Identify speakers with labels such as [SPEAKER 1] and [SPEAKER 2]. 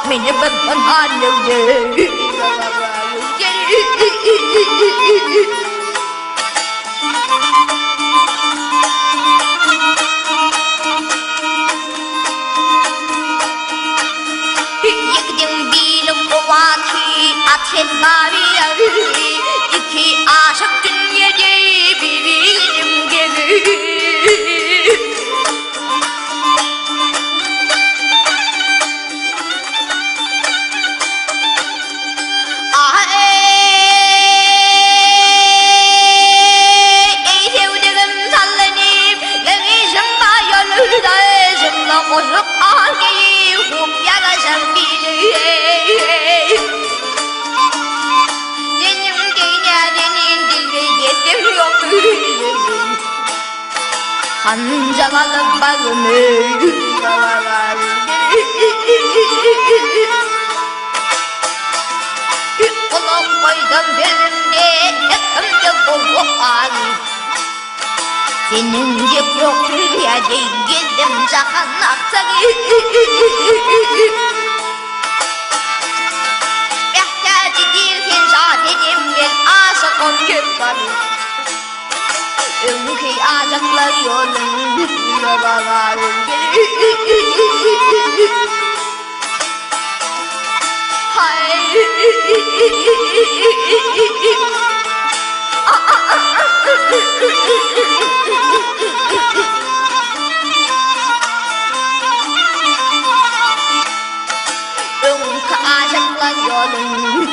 [SPEAKER 1] beni ben annemde. Yıktım bilim kuvveti ateş maviye, iki aşık dünyada birbirine gelir. Koşup arkayı hop yakacağım bilir. Benim dünyanın dilbe yok bilir. Kancalalı bağımı kulak koydum sözümde yakımda boğan. Senin gibi yok bir yerde geldim cahanakta. Behtiyacı değilken zaten ben aşık ol gönlüm. Önkü aşıklar yolun yolarım. Hayır. Aşıklar yolun